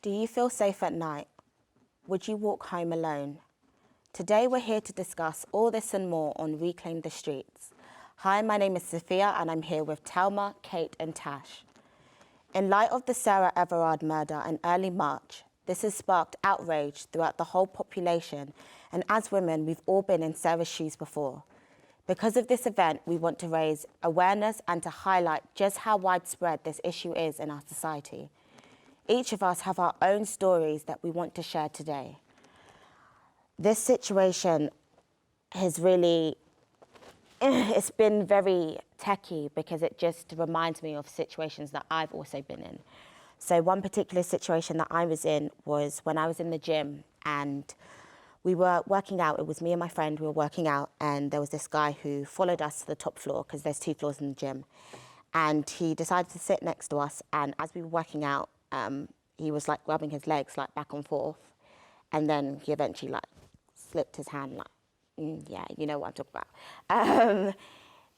Do you feel safe at night? Would you walk home alone? Today we're here to discuss all this and more on Reclaim the Streets. Hi, my name is Sophia and I'm here with Telma, Kate and Tash. In light of the Sarah Everard murder in early March, this has sparked outrage throughout the whole population, and as women, we've all been in Sarah's shoes before. Because of this event, we want to raise awareness and to highlight just how widespread this issue is in our society. Each of us have our own stories that we want to share today. This situation has really, it's been very techie because it just reminds me of situations that I've also been in. So one particular situation that I was in was when I was in the gym and we were working out. It was me and my friend, we were working out, and there was this guy who followed us to the top floor because there's 2 floors in the gym. And he decided to sit next to us, and as we were working out, he was like rubbing his legs like back and forth, and then he eventually like slipped his hand like, yeah, you know what I'm talking about.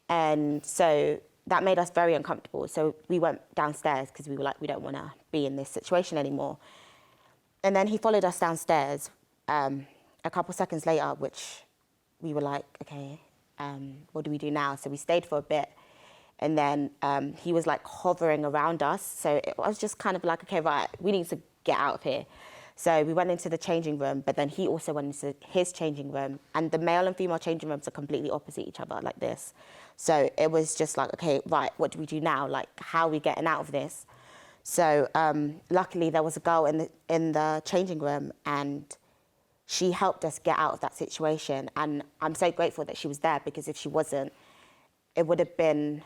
And so that made us very uncomfortable. So we went downstairs because we were like, we don't want to be in this situation anymore. And then he followed us downstairs a couple seconds later, which we were like, okay, what do we do now? So we stayed for a bit. And then he was like hovering around us. So it was just kind of like, okay, right, we need to get out of here. So we went into the changing room, but then he also went into his changing room. And the male and female changing rooms are completely opposite each other, like this. So it was just like, okay, right, what do we do now? Like, how are we getting out of this? So luckily there was a girl in the changing room, and she helped us get out of that situation. And I'm so grateful that she was there, because if she wasn't, it would have been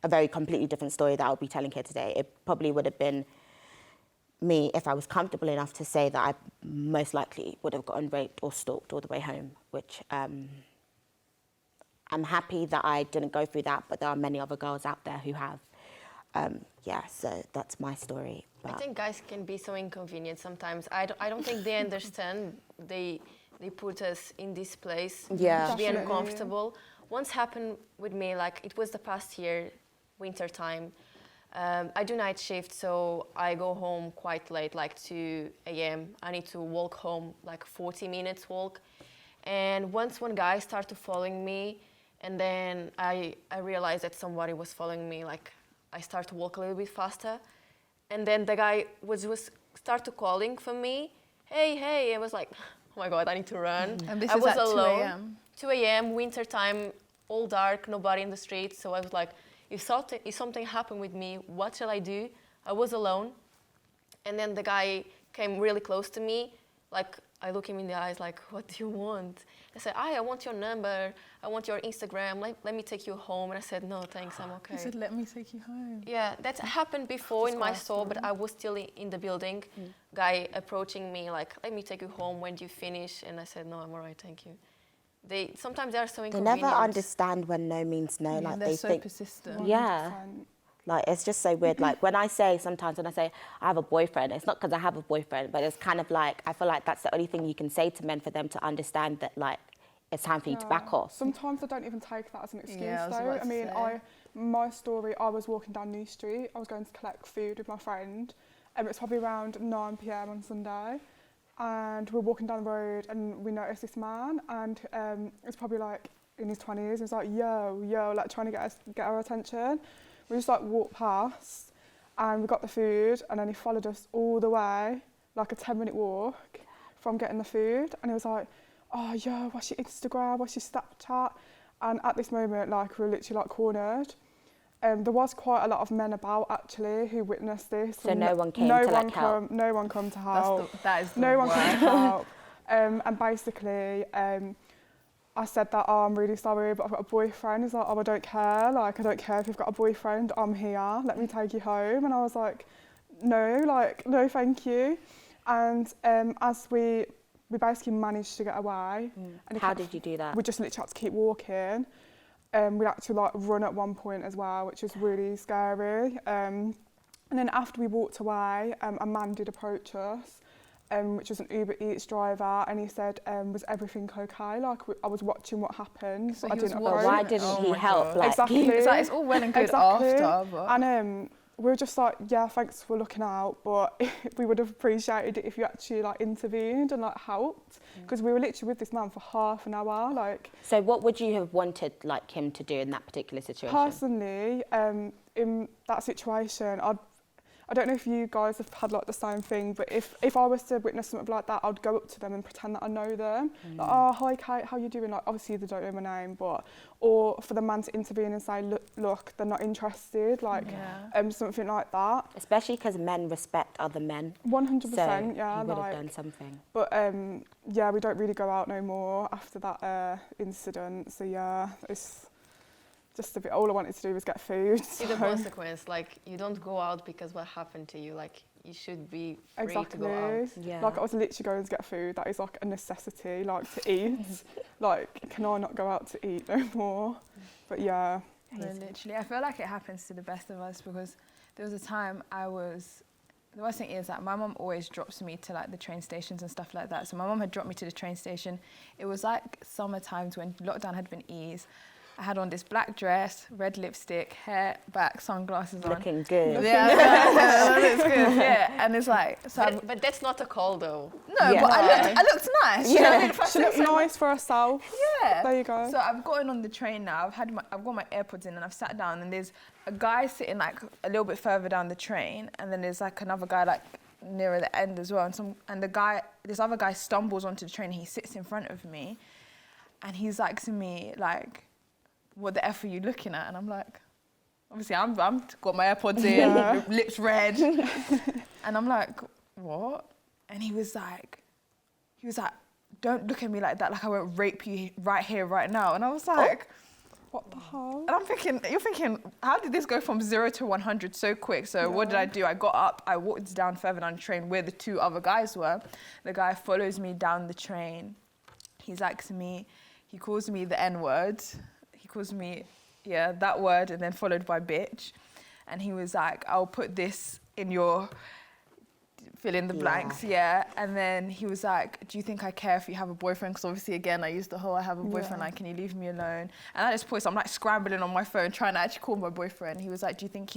a very completely different story that I'll be telling here today. It probably would have been me, if I was comfortable enough to say that I most likely would have gotten raped or stalked all the way home, which I'm happy that I didn't go through that, but there are many other girls out there who have. Yeah, so that's my story. I think guys can be so inconvenient sometimes. I don't think they understand. They put us in this place to be uncomfortable. Once happened with me, like it was the past year, winter time. I do night shift, so I go home quite late, like 2 a.m. I need to walk home, like 40 minutes walk. And once one guy started following me, and then I realized that somebody was following me, like I started to walk a little bit faster. And then the guy was started calling for me. Hey, I was like, oh my God, I need to run. And this I is was at alone. 2 a.m.? 2 a.m., winter time, all dark, nobody in the streets. So I was like, if something happened with me, what shall I do? I was alone. And then the guy came really close to me. Like, I look him in the eyes like, what do you want? I said, I want your number. I want your Instagram. Let me take you home. And I said, no, thanks, I'm okay. He said, let me take you home. Yeah, that's happened before in my store, but I was still in the building. Guy approaching me like, let me take you home. When do you finish? And I said, no, I'm all right, thank you. Sometimes they are so inconvenient. They never understand when no means no. Yeah, like they're they so think, persistent. yeah. Like, it's just so weird. Like, when I say I have a boyfriend, it's not because I have a boyfriend, but it's kind of like, I feel like that's the only thing you can say to men for them to understand that, like, it's time for you to back off. Sometimes I don't even take that as an excuse, Yeah, though. I mean, my story, I was walking down New Street. I was going to collect food with my friend. It's probably around 9 p.m. on Sunday. And we're walking down the road and we noticed this man, and it's probably like in his 20s. He was like, yo, like trying to get our attention. We just like walked past and we got the food, and then he followed us all the way, like a 10-minute walk from getting the food. And he was like, oh, yo, what's your Instagram? What's your Snapchat? And at this moment, like, we were literally like cornered. There was quite a lot of men about actually who witnessed this. So no one came to help? No one come to help. That is the no one worst. came to help. And basically, I said that, oh, I'm really sorry, but I've got a boyfriend. He's like, oh, I don't care. Like, I don't care if you've got a boyfriend. I'm here. Let me take you home. And I was like, no, thank you. And as we basically managed to get away. And How did you do that? We just literally had to keep walking. We had to like run at one point as well, which was really scary. And then after we walked away, a man did approach us. Which was an Uber Eats driver, and he said, was everything okay? Like, I was watching what happened, So but I didn't But approach. why didn't he help? Like, Exactly. It's all well and good after, but... And we were just like, yeah, thanks for looking out, but we would have appreciated it if you actually like intervened and like helped, because we were literally with this man for half an hour. Like, so what would you have wanted like him to do in that particular situation? Personally, in that situation, I don't know if you guys have had like the same thing, but if I was to witness something like that, I'd go up to them and pretend that I know them. Like, oh, hi Kate, how you doing? Like, obviously they don't know my name, but, or for the man to intervene and say, look, they're not interested, like, something like that. Especially because men respect other men. 100%, so yeah. He would like, have done something. But yeah, we don't really go out no more after that incident. So yeah, it's just a bit, all I wanted to do was get food. See the consequence, like you don't go out because what happened to you, like you should be free to go out. Yeah. Like I was literally going to get food, that is like a necessity, like to eat. Like, can I not go out to eat no more? But yeah. No, literally, I feel like it happens to the best of us, because there was a time the worst thing is that my mum always drops me to like the train stations and stuff like that. So my mum had dropped me to the train station. It was like summer times when lockdown had been eased. I had on this black dress, red lipstick, hair back, sunglasses on. Looking good. Yeah, that looks good. Yeah, and it's like, so But that's not a call though. no, Yeah. but I looked nice. Yeah, You know what I mean? If I she say looked so, nice for herself. yeah. There you go. So I've gotten on the train now. I've got my AirPods in and I've sat down, and there's a guy sitting like a little bit further down the train, and then there's like another guy like nearer the end as well. And this other guy stumbles onto the train. And he sits in front of me, and he's like to me like, "What the F are you looking at?" And I'm like, obviously I'm got my AirPods in, lips red, and I'm like, what? And he was like, don't look at me like that, like I won't rape you right here, right now. And I was like, What the hell? and I'm thinking, you're thinking, how did this go from 0 to 100 so quick? So what did I do? I got up, I walked down further down the train where the two other guys were. The guy follows me down the train. He's like to me, he calls me the N-word. He calls me, that word, and then followed by bitch. And he was like, I'll put this in your fill in the blanks, And then he was like, do you think I care if you have a boyfriend? Because obviously, again, I used the whole I have a boyfriend, like, can you leave me alone? And at this point, so I'm like scrambling on my phone, trying to actually call my boyfriend. He was like, do you think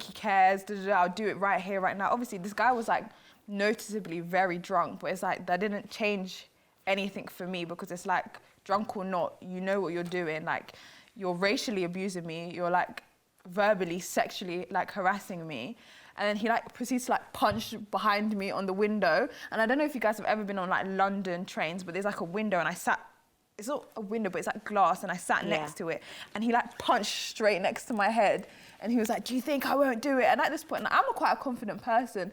he cares? I'll do it right here, right now. Obviously, this guy was like noticeably very drunk, but it's like, that didn't change anything for me, because it's like, drunk or not, you know what you're doing. Like, you're racially abusing me, you're like verbally, sexually like harassing me. And then he like proceeds to like punch behind me on the window. And I don't know if you guys have ever been on like London trains, but there's like a window, and I sat, it's not a window, but it's like glass, and I sat next to it. And he like punched straight next to my head. And he was like, do you think I won't do it? And at this point, I'm quite a confident person.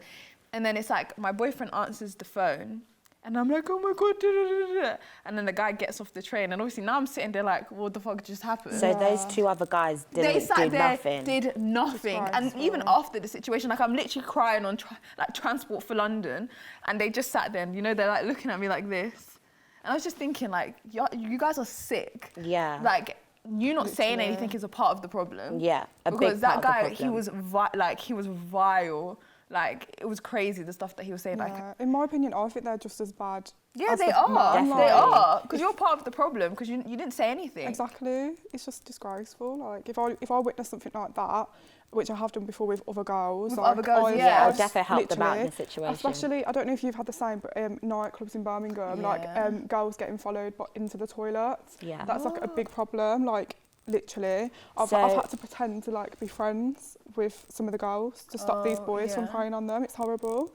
And then it's like, my boyfriend answers the phone. And I'm like, oh my God, da, da, da, da. And then the guy gets off the train. And obviously now I'm sitting there like, what the fuck just happened? So those two other guys did nothing. Did nothing. And even after the situation, like I'm literally crying on like Transport for London. And they just sat there and, you know, they're like looking at me like this. And I was just thinking like, you guys are sick. Yeah. Like, you not saying anything is a part of the problem. Yeah, because that guy, he was vile. Like, it was crazy, the stuff that he was saying. Yeah. Like, in my opinion, I think they're just as bad. yeah, as they the are. man. They are. Because you're part of the problem, because you didn't say anything. Exactly. It's just disgraceful. Like, if I witness something like that, which I have done before with other girls. With like, other girls, I've yeah. I'll definitely help them out in literally, this situation. Especially, I don't know if you've had the same, but nightclubs in Birmingham, like girls getting followed into the toilets. Yeah. That's like a big problem. Like, literally, I've had to pretend to like be friends with some of the girls to stop these boys from preying on them. It's horrible.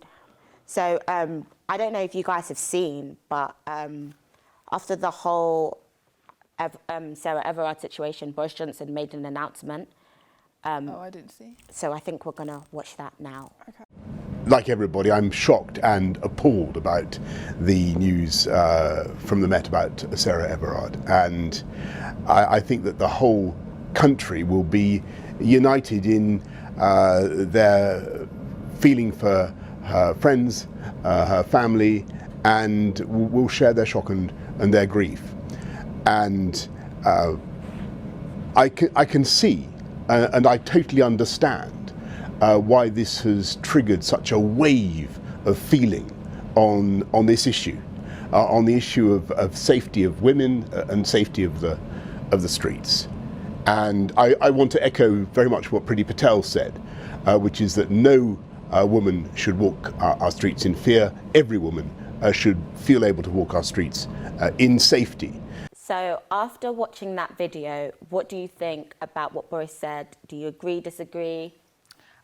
So I don't know if you guys have seen, but after the whole Sarah Everard situation, Boris Johnson made an announcement. I didn't see. So I think we're gonna watch that now. Okay. Like everybody, I'm shocked and appalled about the news from the Met about Sarah Everard. And I think that the whole country will be united in their feeling for her friends, her family, and will share their shock and their grief. And I can see, and I totally understand, why this has triggered such a wave of feeling on this issue, on the issue of safety of women and safety of the streets. And I want to echo very much what Priti Patel said, which is that no woman should walk our streets in fear. Every woman should feel able to walk our streets in safety. So after watching that video, what do you think about what Boris said? Do you agree, disagree?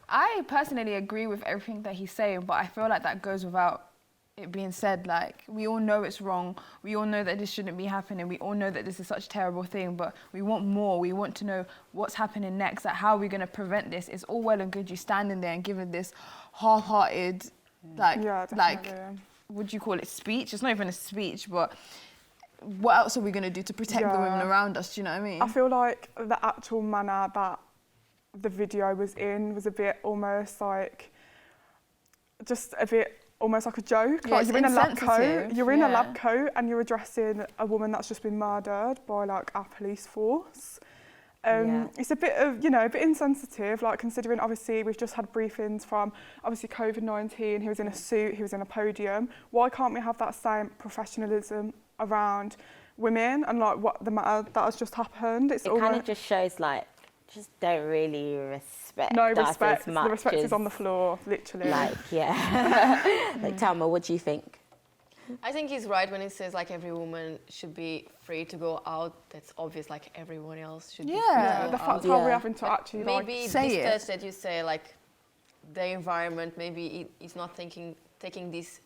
I personally agree with everything that he's saying, but I feel like that goes without it being said. Like, we all know it's wrong. We all know that this shouldn't be happening. We all know that this is such a terrible thing, but we want more. We want to know what's happening next, like how are we going to prevent this? It's all well and good you standing there and giving this half-hearted, like, what do you call it, speech? It's not even a speech, but what else are we going to do to protect the women around us? Do you know what I mean? I feel like the actual manner that the video was in was a bit almost like, just a bit almost like a joke. Yeah, like you're in a lab coat. You're in a yeah. lab coat and you're addressing a woman that's just been murdered by like our police force. It's a bit of, you know, a bit insensitive, like considering obviously we've just had briefings from obviously COVID-19, he was in a suit, he was in a podium. Why can't we have that same professionalism around women and like what the matter that has just happened? It kind of just shows like, just don't really respect no us respect. as much The respect as, is on the floor, literally. Like, yeah. Like, Thelma, what do you think? I think he's right when he says like every woman should be free to go out. That's obvious, like everyone else should be free Yeah, to the go fact out. how we're having to actually Maybe like say this it. touch that you say, like the environment, maybe he's not taking this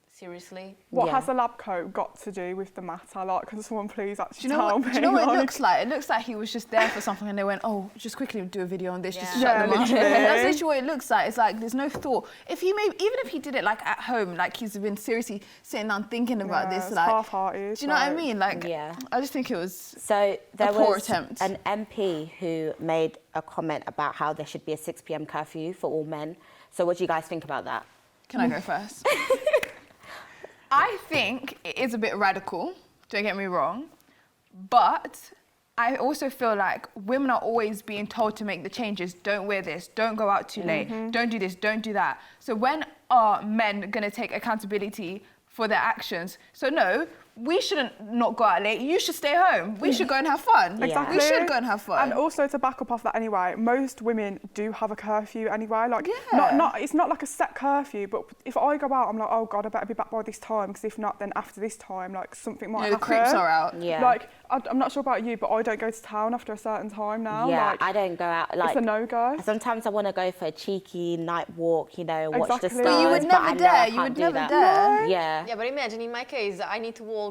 seriously. what Yeah. has a lab coat got to do with the matter? Like, can someone please actually Do you know tell what, me? do you know what it like, looks like? It looks like he was just there for something and they went, oh, just quickly do a video on this just to Yeah. shut Yeah, them up. literally. That's literally what it looks like. It's like there's no thought. If he even if he did it like at home, like he's been seriously sitting down thinking about yeah, this, it's like, half-hearted. do you know what I like- mean? Like, Yeah. I just think it was So there poor was attempt. an MP who made a comment about how there should be a 6 p.m. curfew for all men. So what do you guys think about that? Can I go first? I think it is a bit radical, don't get me wrong, but I also feel like women are always being told to make the changes. Don't wear this, don't go out too late, don't do this, don't do that. So when are men gonna take accountability for their actions? So no, we shouldn't not go out late. You should stay home. We should go and have fun. Exactly. We should go and have fun. And also to back up off that anyway, most women do have a curfew anyway. Like, Yeah. it's not like a set curfew, but if I go out, I'm like, oh God, I better be back by this time, because if not, then after this time, like something might You know, happen. the creeps are out. Yeah. Like, I'm not sure about you, but I don't go to town after a certain time now. Yeah, like, I don't go out. Like, it's a no-go. sometimes I want to go for a cheeky night walk, you know, watch the Exactly. stars. But you would but never I know dare, I you can't would do never that. dare. Yeah. Yeah, but imagine in my case, I need to walk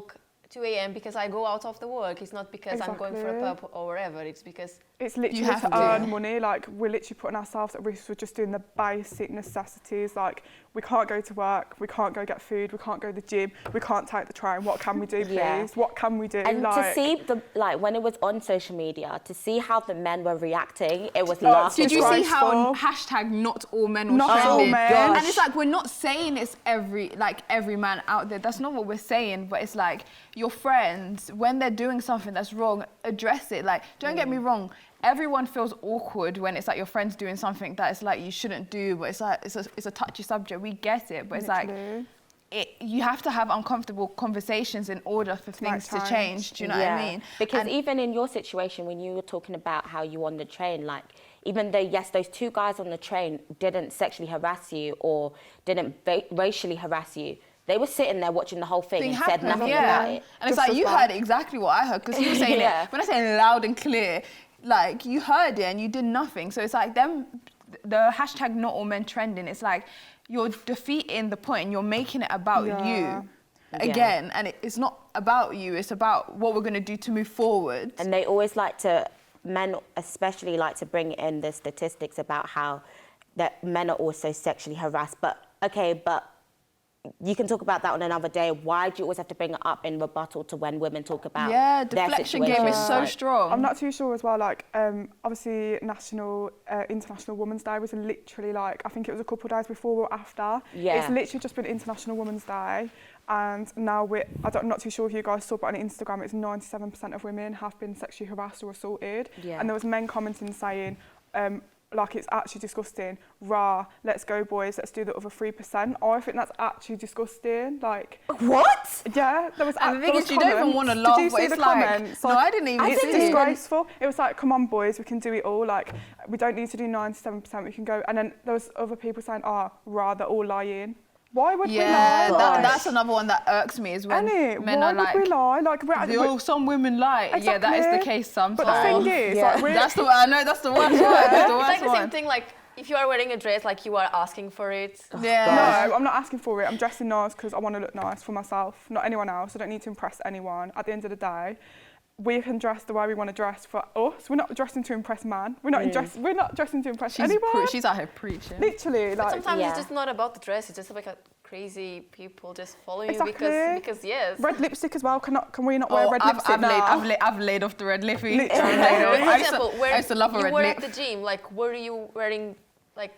2 a.m. because I go out of the work. It's not because I'm going for a Exactly. pub or wherever. It's because It's literally have to to. earn money. Like, we're literally putting ourselves at risk for just doing the basic necessities. Like, we can't go to work, we can't go get food, we can't go to the gym, we can't take the train. What can we do, please? Yeah. What can we do? And like, to see when it was on social media, to see how the men were reacting, it was laughable. Did you see how Disgraceful. hashtag not all men was Not all trending? men. And it's like, we're not saying it's every man out there. That's not what we're saying. But it's like, your friends, when they're doing something that's wrong, address it. Like, don't get me wrong. Everyone feels awkward when it's like your friend's doing something that it's like you shouldn't do, but it's like it's a touchy subject. We get it, but it's Literally. like you have to have uncomfortable conversations in order for things to change. Do you know what I mean? Because And- even in your situation, when you were talking about how you were on the train, like, even though, yes, those 2 guys on the train didn't sexually harass you or didn't racially harass you, they were sitting there watching the whole thing and said happened, nothing yeah. about it. And it's Just like, as you bad. heard exactly what I heard, because you were saying Yeah. it. When I say loud and clear, like, you heard it and you did nothing. So it's like the hashtag not all men trending, it's like, you're defeating the point and you're making it about Yeah. you again. And it's not about you, it's about what we're going to do to move forward. And they always like to, men especially like to bring in the statistics about how that men are also sexually harassed. But, okay, but you can talk about that on another day. Why do you always have to bring it up in rebuttal to when women talk about Yeah, their deflection game is situations? so Like, strong. I'm not too sure as well, like, obviously International Women's Day was literally like, I think it was a couple of days before or after. Yeah. It's literally just been International Women's Day. And now I'm not too sure if you guys saw, but on Instagram, it's 97% of women have been sexually harassed or assaulted. Yeah. And there was men commenting saying, like it's actually disgusting. Rah, let's go boys, let's do the other 3%. I think that's actually disgusting. Like, What? yeah, there was. And the thing there is, was you don't even comments. want to Did laugh, you but see it's the like, comments? no, I didn't even It's see it. disgraceful. It was like, come on, boys, we can do it all. Like, we don't need to do 97%. We can go. And then there was other people saying, rah, they're all lying. Why would we lie? Yeah, Like, that's another one that irks me is when Annie, men why are would like, we lie? Like, we're some women lie. Yeah, that is the Exactly. case sometimes. But the thing is, Yeah. like, we're, That's the I know that's the worst one. That's the It's worst like the one. same thing, like if you are wearing a dress, like you are asking for it. Yeah. no, I'm not asking for it. I'm dressing nice because I want to look nice for myself, not anyone else. I don't need to impress anyone. At the end of the day, we can dress the way we want to dress for us. We're not dressing to impress man. We're not dressing to impress anyone. She's out here preaching. Literally, But like, sometimes Yeah. it's just not about the dress. It's just like a crazy people just following Exactly. you because yes. red lipstick as well. Can we not wear red lipstick now? I've laid off the red lippy. Literally. I've laid off. For example, I used to love a you red were lip. at the gym, like were you wearing like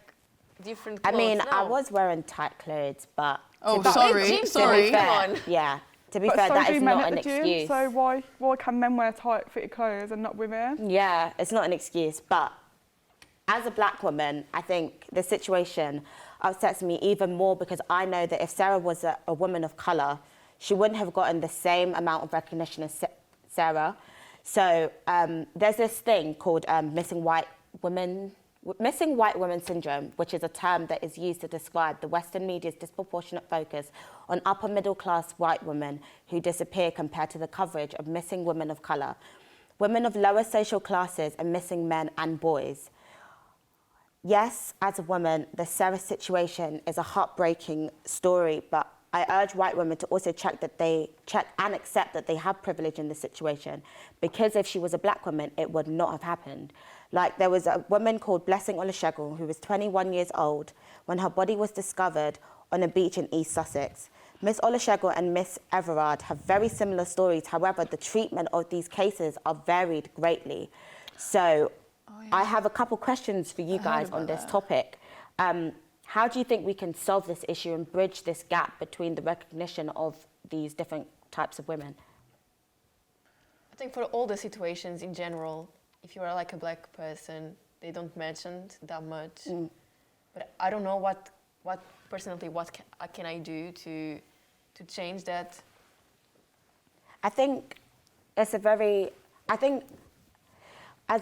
different I clothes? mean, No. I was wearing tight clothes, but Oh, But sorry, it's gym, to sorry. be Come fair, on. yeah, to be But fair, so that do is men not at an the gym. excuse. So why can men wear tight fitted clothes and not women? Yeah, it's not an excuse. But as a black woman, I think the situation upsets me even more because I know that if Sarah was a woman of colour, she wouldn't have gotten the same amount of recognition as Sarah. So there's this thing called missing white women syndrome, which is a term that is used to describe the Western media's disproportionate focus on upper middle class white women who disappear compared to the coverage of missing women of colour, women of lower social classes, and missing men and boys. Yes, as a woman, the Sarah situation is a heartbreaking story, but I urge white women to also check and accept that they have privilege in this situation, because if she was a black woman, it would not have happened. Like, there was a woman called Blessing Olusegun who was 21 years old when her body was discovered on a beach in East Sussex. Miss Olusegun and Miss Everard have very similar stories. However, the treatment of these cases are varied greatly. So I have a couple questions for you guys on this topic. How do you think we can solve this issue and bridge this gap between the recognition of these different types of women? I think for all the situations in general, if you are like a black person, they don't mention that much. But I don't know what personally can I do to change that. I think as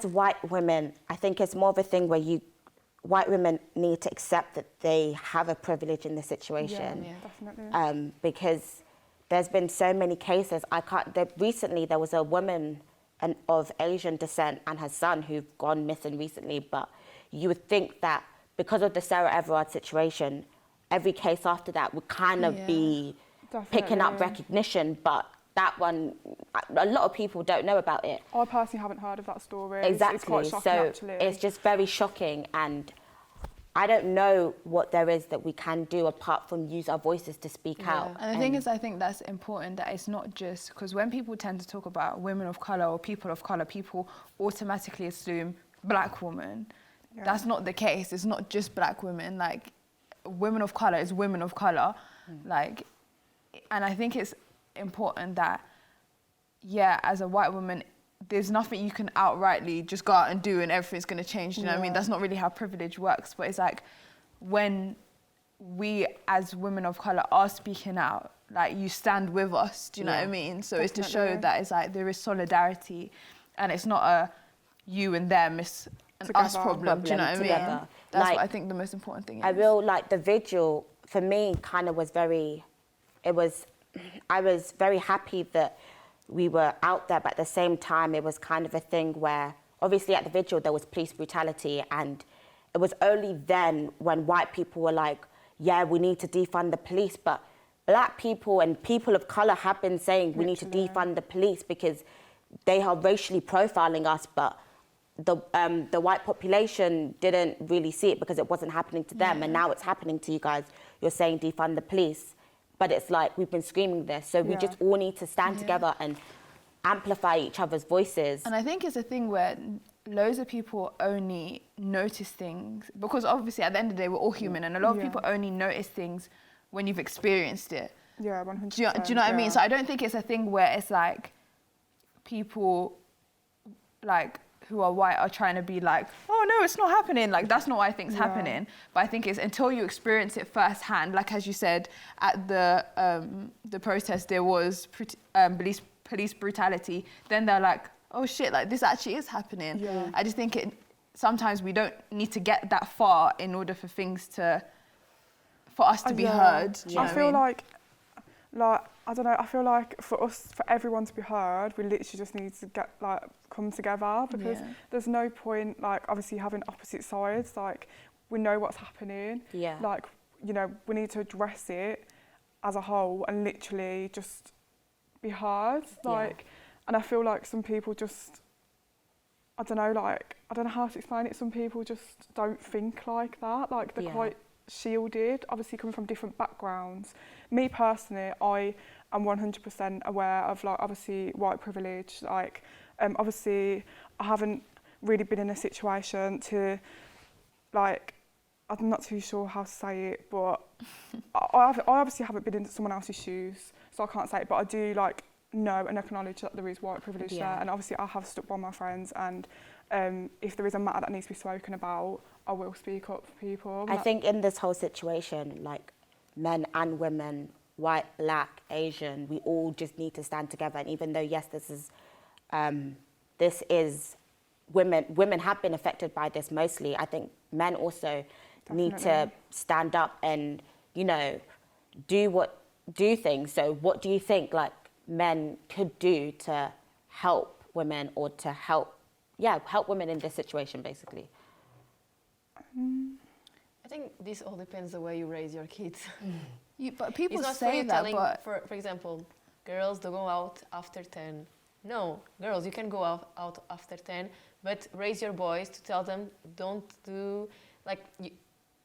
white women, I think it's more of a thing where white women need to accept that they have a privilege in the situation. Yeah, definitely. Because there's been so many cases. Recently there was a woman of Asian descent and her son who've gone missing recently, but you would think that because of the Sarah Everard situation, every case after that would kind of be picking up recognition, but that one, a lot of people don't know about it. I personally haven't heard of that story. Exactly. It's quite shocking, so actually. it's just very shocking, and I don't know what there is that we can do apart from use our voices to speak out. And the thing is, I think that's important, that it's not just, because when people tend to talk about women of colour or people of colour, people automatically assume black woman. Yeah. That's not the case. It's not just black women. Like, women of colour is women of colour. Like, and I think it's important that, yeah, as a white woman, there's nothing you can outrightly just go out and do and everything's going to change. You know what I mean? That's not really how privilege works. But it's like when we as women of colour are speaking out, like, you stand with us. Do you know what I mean? So it's to show that it's like there is solidarity and it's not a you and them, it's an us problem. Do you know what I mean? That's like, what I think the most important thing is. The vigil for me kind of was I was very happy that we were out there, but at the same time, it was kind of a thing where, obviously at the vigil, there was police brutality, and it was only then when white people were like, yeah, we need to defund the police, but black people and people of colour have been saying we need to defund the police because they are racially profiling us, but the white population didn't really see it because it wasn't happening to them, and now it's happening to you guys. You're saying defund the police. But it's like we've been screaming this, so we just all need to stand together and amplify each other's voices. And I think it's a thing where loads of people only notice things, because obviously at the end of the day we're all human, and a lot of people only notice things when you've experienced it. Yeah, 100%. Do you know what I mean? So I don't think it's a thing where it's like people like who are white are trying to be like, oh no, it's not happening. Like, that's not what I think's happening. But I think it's until you experience it firsthand, like as you said, at the protest, there was police brutality. Then they're like, oh shit, like this actually is happening. Yeah. I just think sometimes we don't need to get that far in order for us to be heard. Do you know I what feel mean? like I don't know. I feel like for everyone to be heard, we literally just need to come together, because there's no point obviously having opposite sides. Like, we know what's happening. Yeah. Like, we need to address it as a whole and literally just be heard. And I feel like some people just, I don't know how to explain it. Some people just don't think like that. Like, they're quite shielded, obviously coming from different backgrounds. Me personally, I am 100% aware of obviously white privilege. Obviously I haven't really been in a situation to I'm not too sure how to say it, but I obviously haven't been in someone else's shoes, so I can't say it, but I do know and acknowledge that there is white privilege there, and obviously I have stuck by my friends, and if there is a matter that needs to be spoken about, I will speak up for people. I think in this whole situation, men and women, white, black, Asian, we all just need to stand together. And even though, yes, this is women have been affected by this mostly, I think men also need to stand up and, do things. So what do you think men could do to help women, or to help women in this situation, basically? I think this all depends the way you raise your kids. But people it's not say for that, telling, but for example, girls don't go out after 10. No, girls, you can go out after 10, but raise your boys to tell them don't do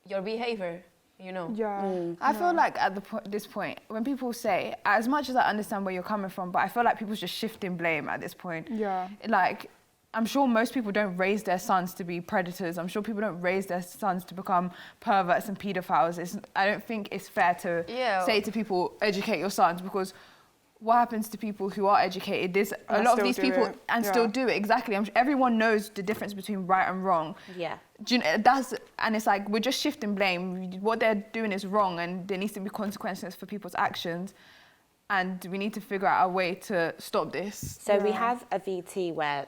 your behavior. Yeah. I feel like at this point, when people say, as much as I understand where you're coming from, but I feel like people's just shifting blame at this point. Yeah. I'm sure most people don't raise their sons to be predators. I'm sure people don't raise their sons to become perverts and paedophiles. I don't think it's fair to say to people, educate your sons, because what happens to people who are educated? There's a lot of these people still do it. Exactly. Everyone knows the difference between right and wrong. Yeah. And it's like, we're just shifting blame. What they're doing is wrong, and there needs to be consequences for people's actions. And we need to figure out a way to stop this. So we have a VT where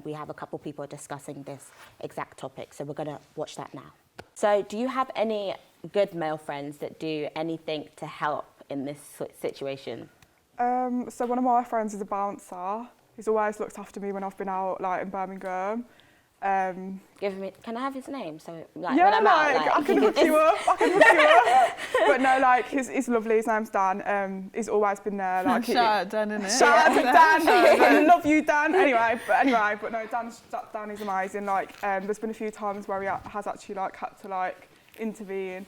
we have a couple people discussing this exact topic. So we're going to watch that now. So do you have any good male friends that do anything to help in this situation? So one of my friends is a bouncer. He's always looked after me when I've been out in Birmingham. Can I have his name? So when I'm I can hook you up. But no, he's lovely. His name's Dan. He's always been there. Shout out Dan, innit? Shout out to Dan. I love you, Dan. Anyway, but no, Dan is amazing. There's been a few times where he has actually had to intervene.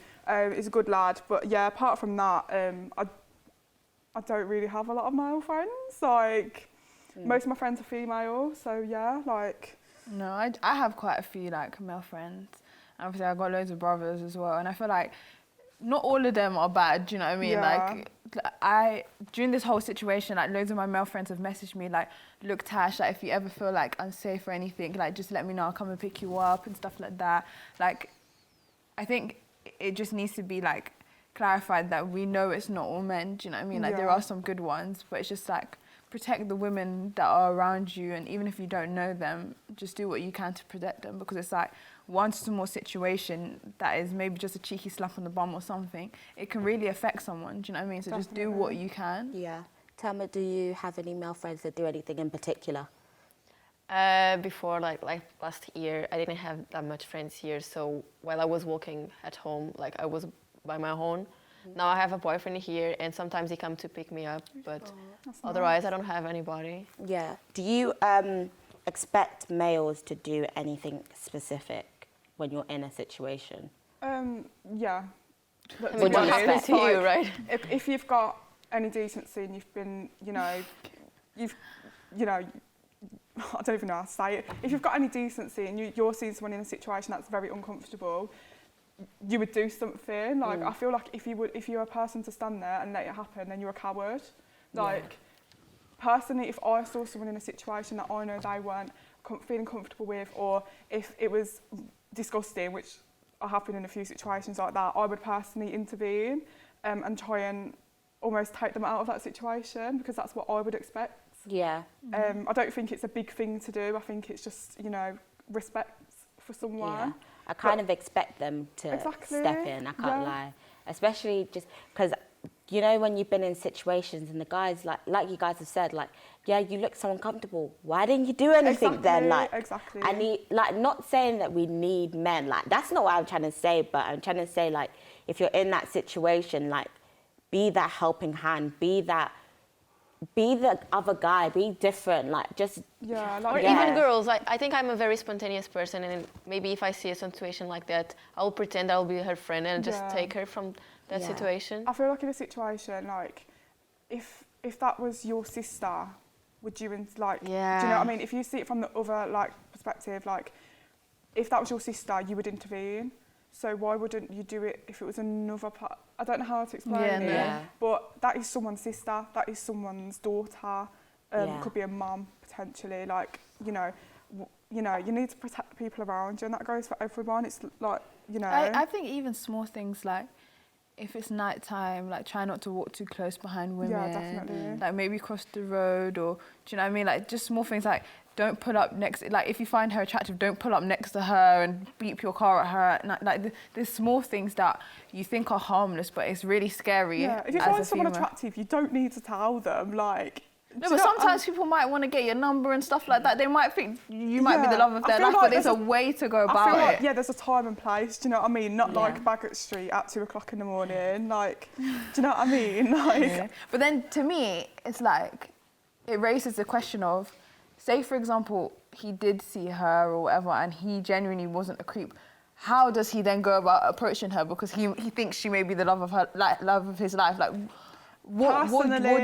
He's a good lad. But yeah, apart from that, I don't really have a lot of male friends. Most of my friends are female. So yeah, No, I have quite a few male friends. Obviously, I've got loads of brothers as well, and I feel like not all of them are bad. Do you know what I mean? Yeah. During this whole situation, loads of my male friends have messaged me look, Tash, if you ever feel unsafe or anything, just let me know. I'll come and pick you up and stuff like that. I think it just needs to be clarified that we know it's not all men. Do you know what I mean? There are some good ones, but it's just protect the women that are around you, and even if you don't know them, just do what you can to protect them, because it's one small situation that is maybe just a cheeky slap on the bum or something, it can really affect someone. Do you know what I mean? So just do what you can. Yeah. Thelma, do you have any male friends that do anything in particular? Before, last year, I didn't have that much friends here. So while I was working at home, I was by my own. Now I have a boyfriend here, and sometimes he comes to pick me up, but otherwise I don't have anybody. Yeah. Do you expect males to do anything specific when you're in a situation? Yeah. What do you expect? To you, right? If you've got any decency and you've been, I don't even know how to say it. If you've got any decency and you're seeing someone in a situation that's very uncomfortable, you would do something. I feel like if you're a person to stand there and let it happen, then you're a coward. Personally, if I saw someone in a situation that I know they weren't feeling comfortable with, or if it was disgusting, which I have been in a few situations like that, I would personally intervene and try and almost take them out of that situation, because that's what I would expect. Yeah. I don't think it's a big thing to do. I think it's just, you know, respect for someone. Yeah. I kind of expect them to step in, I can't lie. Especially just because, you know, when you've been in situations and the guys, like you guys have said, like, yeah, you look so uncomfortable. Why didn't you do anything then? Like, exactly. I need, like, not saying that we need men. Like, that's not what I'm trying to say, but I'm trying to say, like, if you're in that situation, like, be that helping hand, be the other guy, be different, like, just... Yeah, or even girls. I think I'm a very spontaneous person, and maybe if I see a situation like that, I'll pretend I'll be her friend and just take her from that situation. I feel like in a situation, like, if that was your sister, would you, like, do you know what I mean? If you see it from the other, like, perspective, like, if that was your sister, you would intervene. So why wouldn't you do it if it was another part? I don't know how to explain it, but that is someone's sister, that is someone's daughter, could be a mum potentially. Like, you know, you need to protect the people around you, and that goes for everyone. It's like, you know. I think even small things like, if it's nighttime, like, try not to walk too close behind women. Yeah, definitely. Like, maybe cross the road, or, do you know what I mean? Like, just small things like, don't pull up next, like, if you find her attractive, don't pull up next to her and beep your car at her at night. Like, there's small things that you think are harmless, but it's really scary. Yeah, if you find someone attractive, you don't need to tell them, like... No, but sometimes people might want to get your number and stuff like that. They might think you might be the love of their life, but there's a way to go about it. I feel like, there's a time and place, do you know what I mean? Not like Baggot Street at 2 o'clock in the morning, like, do you know what I mean? Like, But then, to me, it's like, it raises the question of, say, for example, he did see her or whatever, and he genuinely wasn't a creep. How does he then go about approaching her? Because he thinks she may be the love of his life. Like, what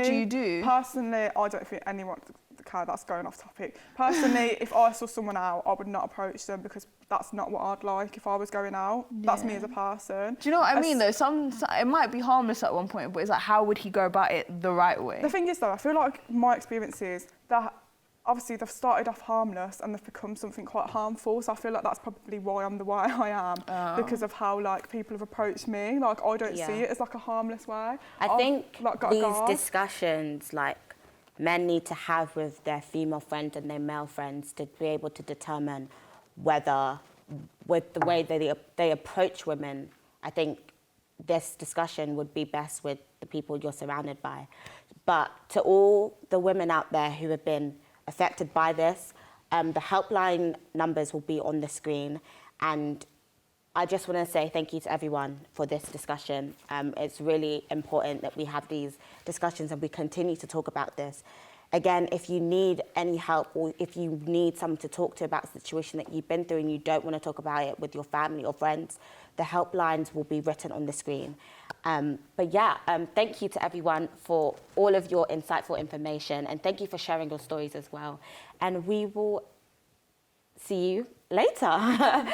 do you do? Personally, I don't think anyone... Okay, that's going off topic. Personally, if I saw someone out, I would not approach them, because that's not what I'd like if I was going out. That's me as a person. Do you know what I mean, though? It might be harmless at one point, but it's like, how would he go about it the right way? The thing is, though, I feel like my experience is that obviously they've started off harmless and they've become something quite harmful. So I feel like that's probably why I'm the way I am, because of how, like, people have approached me. Like, I don't see it as, like, a harmless way. I think these discussions, like, men need to have with their female friends and their male friends to be able to determine whether, with the way that they approach women, I think this discussion would be best with the people you're surrounded by. But to all the women out there who have been affected by this, the helpline numbers will be on the screen, and I just want to say thank you to everyone for this discussion. It's really important that we have these discussions and we continue to talk about this. Again, if you need any help, or if you need someone to talk to about a situation that you've been through and you don't want to talk about it with your family or friends, the helplines will be written on the screen. Thank you to everyone for all of your insightful information, and thank you for sharing your stories as well. And we will see you later.